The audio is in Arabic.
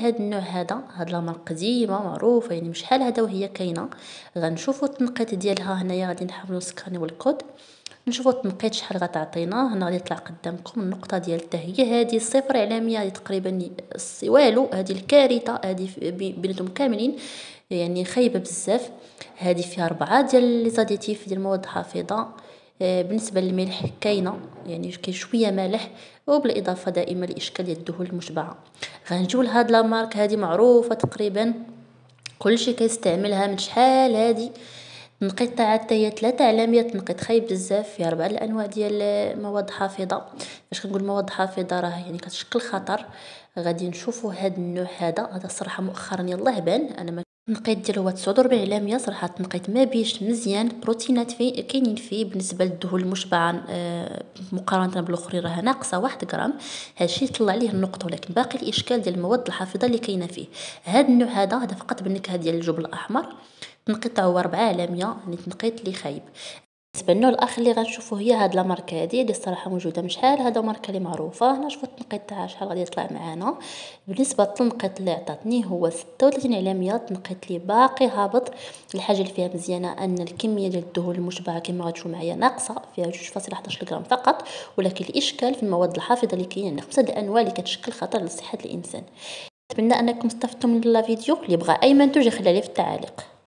هذا النوع هذا لا مارك قديمه معروفه، يعني مش شحال هذا وهي كاينه. غنشوفوا التنقيط ديالها هنايا، غادي نحاولوا نسكانيو الكود نشوفوا التنقيط شحال غتعطينا. هنا غادي يطلع قدامكم النقطه ديال هي هذه 0 على 100، هذه تقريبا والو، هذه الكارثه، هذه بيناتهم كاملين يعني خايبه بزاف. هذه فيها 4 ديال لي زاديتيف ديال المواد الحافظه. بالنسبه للملح كاينه، يعني كاين شويه مالح، وبالاضافه دائما لاشكال ديال الدهون المشبعه. غنجيو لهاد لا مارك هذه معروفه تقريبا كلشي كيستعملها من شحال هذه. التنقيط تاعها حتى هي 3 على 100، تنقيط خايب بزاف، فيها 4 الانواع ديال مواد حافظه. فاش كنقول مواد حافظه راه يعني كتشكل خطر. غادي نشوفوا هذا النوع هذا الصراحه مؤخرا يلاه بان انا ما التنقيط ديالو هو 49 على 100. صراحه التنقيط ما بيش مزيان، بروتينات فيه كاينين فيه بالنسبه للدهون المشبعه مقارنه بالاخرين راه ناقصه 1 غرام. هادشي طلع ليه النقطه، ولكن باقي الاشكال ديال المواد الحافظه اللي كاينه فيه. هذا النوع هذا فقط بالنكهه ديال الجبن الاحمر. التنقيط هو 4 على 100، يعني تنقيط اللي خايب. بالنسبه للنوع الاخر اللي غنشوفو هي هاد لا ماركه هادي اللي الصراحه موجوده من شحال هذا، ماركه اللي معروفه. هنا شوفوا التنقيط تاعها شحال غادي يطلع معانا. بالنسبه للتنقيط اللي عطاتني هو 36 على 100، تنقيط اللي باقي هابط. الحاجه اللي فيها مزيانه ان الكميه ديال الدهون المشبعه كما غتشوفوا معايا ناقصه، فيها 2.11 غرام فقط. ولكن الاشكال في المواد الحافظه اللي كاينه 5 الانواع اللي كتشكل خطر لصحه الانسان. نتمنى انكم استفدتم من الفيديو. اللي بغى اي منتوج يخلي لي في التعاليق.